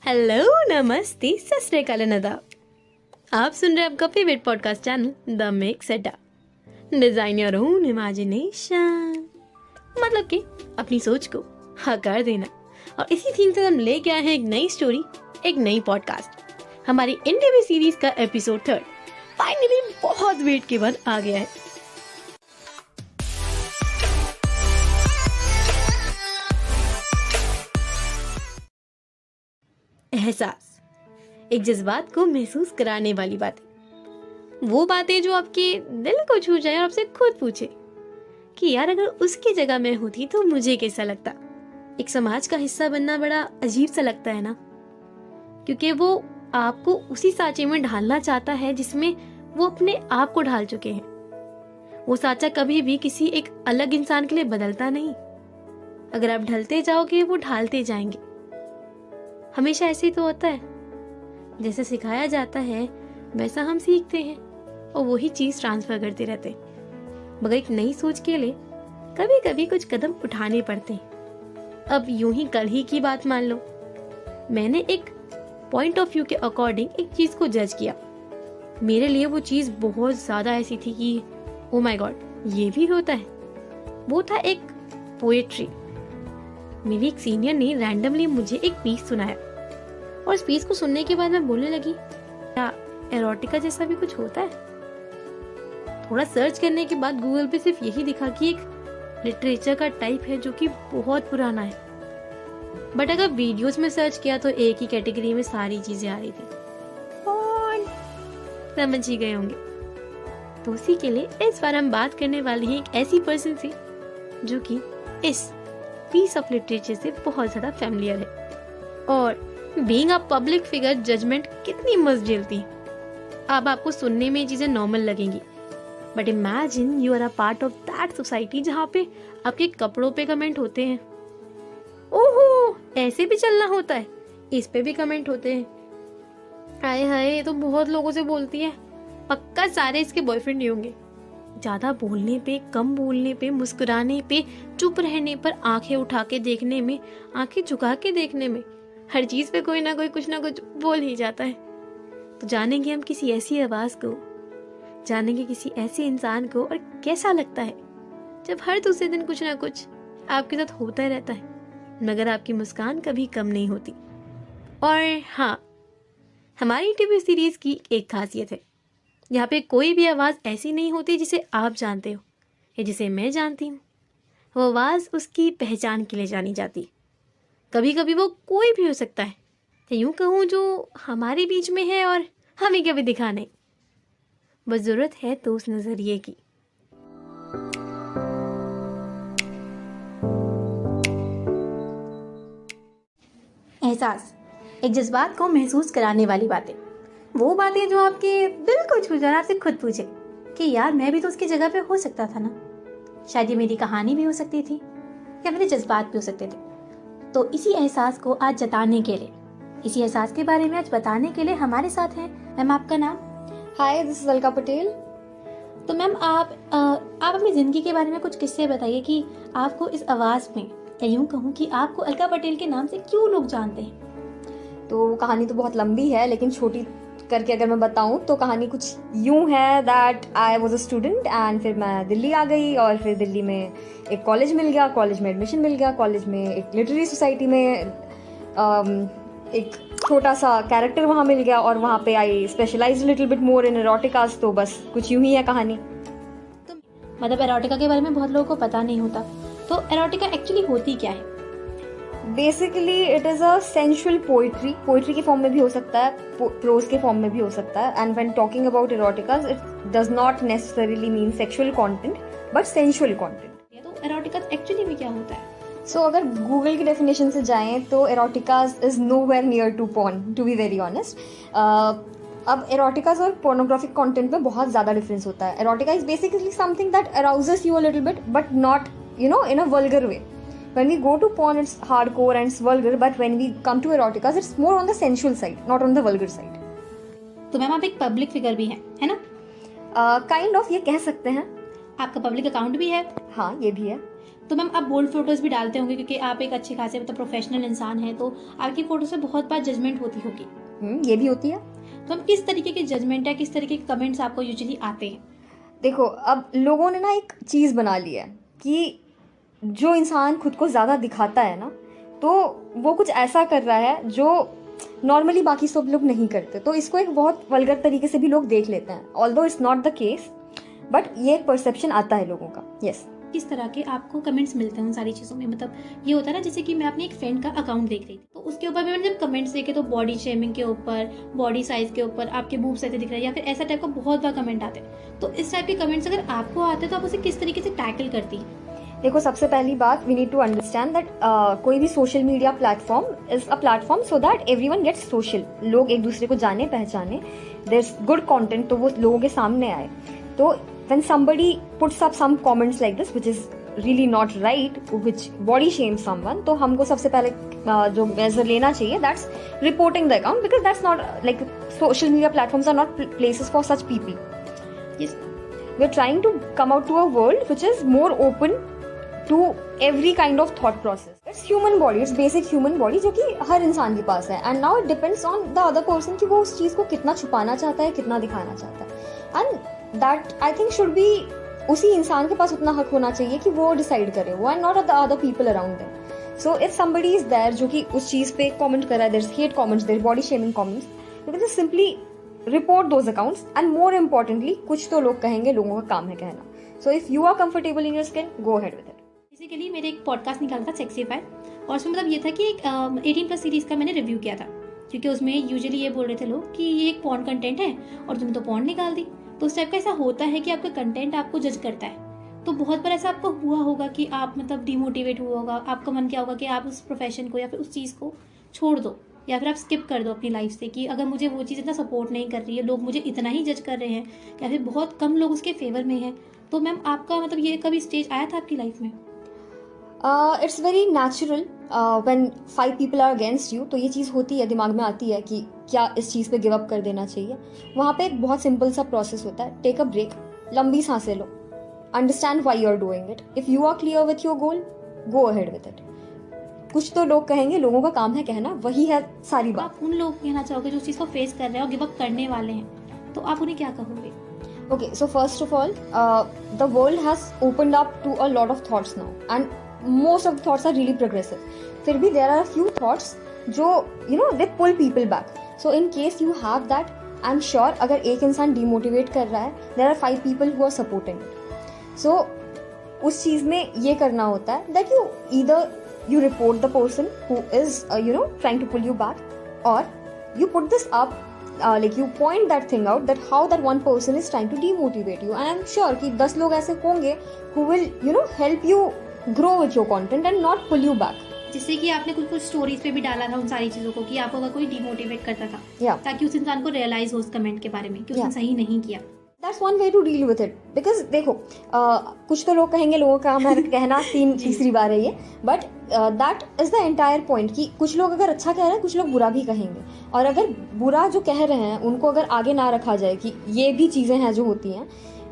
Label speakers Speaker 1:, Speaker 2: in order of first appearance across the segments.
Speaker 1: Hello, नमस्ते, सत श्री अकाल, आदाब। आप सुन रहे हैं आपका favourite podcast channel the mix अड्डा। डिजाइन योर ओन इमेजिनेशन, मतलब कि अपनी सोच को आकार देना। और इसी थीम से हम लेके आए हैं एक नई स्टोरी, एक नई पॉडकास्ट। हमारी इंटरव्यू सीरीज का एपिसोड 3 फाइनली बहुत वेट के बाद आ गया है। एहसास, एक जज्बात को महसूस कराने वाली बातें, वो बातें जो आपके दिल को छू जाए और आपसे खुद पूछे कि यार अगर उसकी जगह मैं होती तो मुझे कैसा लगता। एक समाज का हिस्सा बनना बड़ा अजीब सा लगता है ना, क्योंकि वो आपको उसी सांचे में ढालना चाहता है जिसमें वो अपने आप को ढाल चुके हैं। वो सांचा कभी भी किसी एक अलग इंसान के लिए बदलता नहीं। अगर आप ढलते जाओगे वो ढालते जाएंगे। हमेशा ऐसे ही तो होता है, जैसे सिखाया जाता है वैसा हम सीखते हैं और वही चीज ट्रांसफर करते रहते हैं। मगर एक नई सोच के लिए कभी कभी कुछ कदम उठाने पड़ते हैं। अब यूं ही कल ही की बात मान लो, मैंने एक पॉइंट ऑफ व्यू के अकॉर्डिंग एक चीज को जज किया। मेरे लिए वो चीज बहुत ज्यादा ऐसी थी कि ओ माय गॉड, ये भी होता है। वो था एक पोएट्री। मेरी एक सीनियर ने रैंडमली मुझे एक पीस सुनाया और इस पीस को सुनने के बाद मैं बोलने लगी, क्या एरोटिका जैसा भी कुछ होता है? थोड़ा सर्च करने के बाद गूगल पे सिर्फ यही दिखा कि एक लिटरेचर का टाइप है जो कि बहुत पुराना है। बट अगर वीडियोस में सर्च किया तो एक ही कैटेगरी में सारी चीजें आ रही थी। और समझ ही गए होंगे। तो उसी के लिए इस बार हम बात करने वाले हैं एक ऐसी पर्सन से जो कि इस पीस ऑफ लिटरेचर से बहुत ज्यादा फैमिलियर है। और being a public figure judgement कितनी मस्त झेलती। अब आपको सुनने में चीजें नॉर्मल लगेंगी, but imagine you are a part of that society जहाँ पे आपके कपड़ों पे कमेंट होते हैं, ओहो ऐसे भी चलना होता है, इस पे भी कमेंट होते हैं, हाय हाय ये तो बहुत लोगों से बोलती है, पक्का सारे इसके बॉयफ्रेंड नहीं होंगे। ज्यादा बोलने पे, कम बोलने पे, मुस्कुराने पे, चुप रहने पर, आंखें उठा के देखने में, आंखें झुका के देखने में, हर चीज पे कोई ना कोई कुछ ना कुछ बोल ही जाता है। तो जानेंगे हम किसी ऐसी आवाज को, जानेंगे किसी ऐसे इंसान को, और कैसा लगता है जब हर दूसरे दिन कुछ ना कुछ आपके साथ होता रहता है मगर आपकी मुस्कान कभी कम नहीं होती। और हाँ, हमारी टीवी सीरीज की एक खासियत है, यहाँ पे कोई भी आवाज ऐसी नहीं होती जिसे आप जानते हो या जिसे मैं जानती हूँ। वो आवाज उसकी पहचान के लिए जानी जाती। कभी कभी वो कोई भी हो सकता है, यूं कहूँ जो हमारे बीच में है और हमें कभी दिखा नहीं। बस जरूरत है तो उस नजरिए की। एहसास, एक जज्बात को महसूस कराने वाली बातें, वो बातें जो आपके दिल को छू जाए, आपसे खुद पूछे कि यार मैं भी तो उसकी जगह पे हो सकता था ना। शायद ये मेरी कहानी भी हो सकती थी या मेरे जज्बात भी हो सकते थे। तो इसी एहसास को आज जताने के लिए, इसी एहसास के बारे में आज बताने के लिए हमारे साथ हैं मैम। आपका नाम?
Speaker 2: हाय, दिस इज अलका पटेल।
Speaker 1: तो मैम आप अपनी जिंदगी के बारे में कुछ किस्से बताइए कि आपको इस आवाज में, या यूं कहूँ कि आपको अलका पटेल के नाम से क्यों लोग जानते हैं।
Speaker 2: तो कहानी तो बहुत लंबी है, लेकिन छोटी करके अगर मैं बताऊं तो कहानी कुछ यूं है that I was a student and फिर मैं दिल्ली आ गई और फिर दिल्ली में एक कॉलेज मिल गया, कॉलेज में एडमिशन मिल गया, कॉलेज में एक लिटरेरी सोसाइटी में एक छोटा सा कैरेक्टर वहाँ मिल गया और वहाँ पे आई स्पेशलाइज लिटिल बिट मोर इन एरोटिकास। तो बस कुछ यूं ही है कहानी।
Speaker 1: तो मतलब एरोटिका के बारे में बहुत लोगों को पता नहीं होता, तो एरोटिका एक्चुअली होती क्या है?
Speaker 2: Basically it is a sensual poetry. Poetry के फॉर्म में भी हो सकता है, प्रोज के फॉर्म में भी हो सकता है। And when talking about एरोटिकास it does not necessarily mean sexual content but sensual content.
Speaker 1: तो एरोटिका एक्चुअली में क्या होता है?
Speaker 2: सो अगर गूगल की डेफिनेशन से जाएं तो eroticas is nowhere near to porn, to be very honest. अब एरोटिकास और पोर्नोग्राफिक कंटेंट में बहुत ज़्यादा डिफरेंस होता है। Erotica is basically something that arouses you a little bit but not in a vulgar way. When we go to porn, it's hardcore and it's vulgar, but when we come to eroticas, it's more on the sensual side, not on the vulgar side.
Speaker 1: तो ma'am आप एक public figure भी हैं, है ना?
Speaker 2: Kind of ये कह सकते हैं।
Speaker 1: आपका पब्लिक अकाउंट भी है?
Speaker 2: हाँ, ये भी है।
Speaker 1: तो मैम आप बोल्ड फोटोज़ भी डालते होंगे क्योंकि आप एक अच्छे खासे मतलब प्रोफेशनल इंसान हैं, तो आपकी फ़ोटो से बहुत बार जजमेंट होती होगी।
Speaker 2: ये भी होती है।
Speaker 1: तो हम किस तरीके की जजमेंट या किस तरीके के कमेंट्स आपको यूजुअली आते हैं?
Speaker 2: देखो, अब लोगों ने ना एक चीज़ बना ली है कि जो इंसान खुद को ज़्यादा दिखाता है ना, तो वो कुछ ऐसा कर रहा है जो नॉर्मली बाकी सब लोग नहीं करते। तो इसको एक बहुत वल्गर तरीके से भी लोग देख लेते हैं, although it's not the case, but ये एक परसेप्शन आता है लोगों का। यस।
Speaker 1: किस तरह के आपको कमेंट्स मिलते हैं उन सारी चीज़ों में? मतलब ये होता है ना, जैसे कि मैं अपने एक फ्रेंड का अकाउंट देख रही थी, तो उसके ऊपर मैंने जब कमेंट्स देखे तो बॉडी शेमिंग के ऊपर, बॉडी साइज के ऊपर, आपके बूब्स ऐसे दिख रहे हैं या फिर ऐसा टाइप का बहुत बार कमेंट आते हैं। तो इस टाइप के कमेंट्स अगर आपको आते हैं तो आप उसे किस तरीके से टैकल करती हैं?
Speaker 2: देखो, सबसे पहली बात, we need to understand that कोई भी social media platform is a platform so that everyone gets social. लोग एक दूसरे को जाने पहचाने, देयर इज गुड कंटेंट, तो वो लोगों के सामने आए। तो when somebody puts up some comments like this which is really not right, which body shame someone, तो हमको सबसे पहले जो मेजर लेना चाहिए, that's reporting the account, because that's not like social media platforms are not places for such people.
Speaker 1: Yes.
Speaker 2: We are trying to come out to a world which is more open to every kind of thought process. It's human body, it's basic human body जो कि हर इंसान के पास है, and now it depends on the other person कि वो उस चीज़ को कितना छुपाना चाहता है, कितना दिखाना चाहता है, and that I think should be उसी इंसान के पास उतना हक होना चाहिए कि वो डिसाइड करे वो, and not the other people around them. So if somebody is there जो कि उस चीज़ पे कमेंट कर रहा है, there's hate comments, there's body shaming comments, you can just simply report those accounts, and more importantly, कुछ तो लोग कहेंगे, लोगों का काम है कहना. So if you are comfortable in your skin, go ahead with it.
Speaker 1: Basically मेरे एक पॉडकास्ट निकाला था सेक्सीफाई, और उसमें मतलब ये था कि एक 18+ सीरीज़ का मैंने रिव्यू किया था, क्योंकि उसमें यूजुअली ये बोल रहे थे लोग कि ये एक पॉर्न कंटेंट है और तुमने तो पॉर्न निकाल दी। तो उस टाइप का ऐसा होता है कि आपका कंटेंट आपको जज करता है। तो बहुत बार ऐसा आपको हुआ होगा कि आप मतलब डिमोटिवेट हुआ होगा, आपका मन क्या होगा कि आप उस प्रोफेशन को या फिर उस चीज़ को छोड़ दो या फिर आप स्किप कर दो अपनी लाइफ से, कि अगर मुझे वो चीज़ इतना सपोर्ट नहीं कर रही है, लोग मुझे इतना ही जज कर रहे हैं या फिर बहुत कम लोग उसके फेवर में हैं। तो मैम आपका मतलब ये कभी स्टेज आया था आपकी लाइफ में?
Speaker 2: It's very natural when 5 people are against you, तो ये चीज़ होती है, दिमाग में आती है कि क्या इस चीज़ पे गिव अप कर देना चाहिए। वहाँ पे एक बहुत सिंपल सा प्रोसेस होता है, टेक अ ब्रेक, लंबी सांसें लो, understand why you are doing it, if you are clear with your goal, go ahead with it. कुछ तो लोग कहेंगे, लोगों का काम है कहना, वही है सारी बात।
Speaker 1: आप उन लोग कहना चाहोगे जो उस चीज़ को फेस कर रहे हैं और गिव अप करने वाले हैं, तो आप उन्हें क्या कहोगे?
Speaker 2: Okay, so first of all, the world has opened up to a lot of thoughts now, and most of the thoughts are really progressive. फिर भी there are a few thoughts जो they pull people back. So in case you have that, I'm sure अगर एक इंसान demotivate कर रहा है, there are 5 people who are supporting it. So उस चीज़ में ये करना होता है that you either you report the person who is trying to pull you back, or you put this up. Like you point that thing out that how that one person is trying to demotivate you, and I'm sure कि 10 लोग ऐसे होंगे who will help you grow with your content and not pull you back.
Speaker 1: जिससे कि आपने कुछ stories पे भी डाला था उन सारी चीज़ों को कि आपको अगर कोई डिमोटिवेट करता था,
Speaker 2: Yeah.
Speaker 1: ताकि उस इंसान को रियलाइज हो उस कमेंट के बारे में कि उसने
Speaker 2: Yeah.
Speaker 1: सही नहीं किया।
Speaker 2: That's one way to deal with it. Because देखो, कुछ तो लोग कहेंगे, लोगों का काम है कहना, तीसरी बार है ये, but that is the entire point कि कुछ लोग अगर अच्छा कह रहे हैं, कुछ लोग बुरा भी कहेंगे, और अगर बुरा जो कह रहे हैं उनको अगर आगे ना रखा जाए कि ये भी चीज़ें हैं जो होती हैं,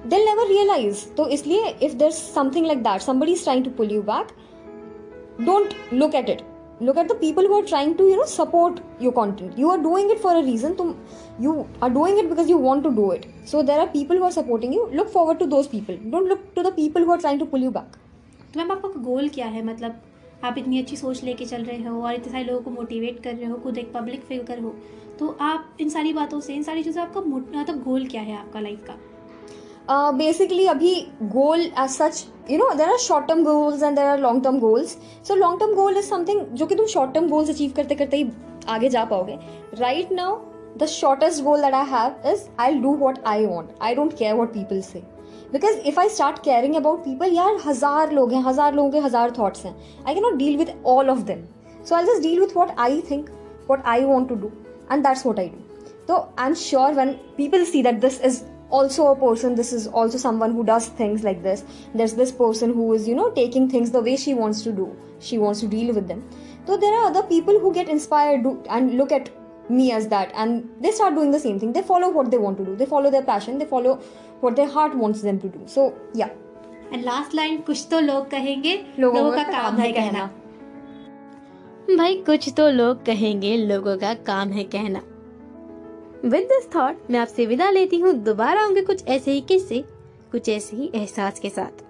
Speaker 2: they'll never realize. तो इसलिए if there's something like that, somebody is trying to pull you back, don't look at it. Look at the people who are trying to support your content. You are doing it for a reason. You are doing it because you want to do it. So there are people who are supporting you. Look forward to those people. Don't look to the people who are trying to pull you back.
Speaker 1: तो ma'am आपका गोल क्या है? मतलब आप इतनी अच्छी सोच लेके चल रहे हो और इतने सारे लोगों को मोटिवेट कर रहे हो, खुद एक पब्लिक फिगर हो, तो आप इन सारी बातों से, इन सारी चीज़ों से आपका मतलब गोल क्या है आपका लाइफ का?
Speaker 2: Basically अभी goal as such, there are short term goals and there are long term goals. So long term goal is something जो कि तुम short term goals achieve करते करते ही आगे जा पाओगे. Right now the shortest goal that I have is I'll do what I want. I don't care what people say. Because if I start caring about people, यार 1000 लोग हैं, 1000 लोगों के 1000 thoughts हैं. I cannot deal with all of them. So I'll just deal with what I think, what I want to do, and that's what I do. So I'm sure when people see that this is also a person, this is also someone who does things like this, there's this person who is taking things the way she wants to do, she wants to deal with them, so there are other people who get inspired and look at me as that, and they start doing the same thing. They follow what they want to do, they follow their passion, they follow what their heart wants them to do. So yeah,
Speaker 1: and last line, कुछ तो लोग कहेंगे
Speaker 2: लोगों
Speaker 1: का
Speaker 2: का
Speaker 1: काम है कहना। भाई कुछ तो लोग कहेंगे, लोगों का काम है कहना। विद दिस थॉट मैं आपसे विदा लेती हूँ। दोबारा आऊंगी कुछ ऐसे ही किस्से, कुछ ऐसे ही एहसास के साथ।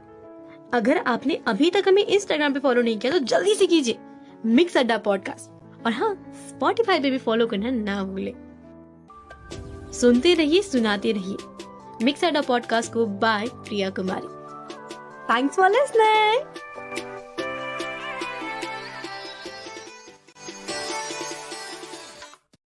Speaker 1: अगर आपने अभी तक हमें इंस्टाग्राम पे फॉलो नहीं किया तो जल्दी से कीजिए, मिक्स अड्डा पॉडकास्ट। और हाँ, स्पॉटिफाई पे भी फॉलो करना ना भूले। सुनते रहिए, सुनाते रहिए मिक्स अड्डा पॉडकास्ट को। By Priya Kumari. Thanks for listening.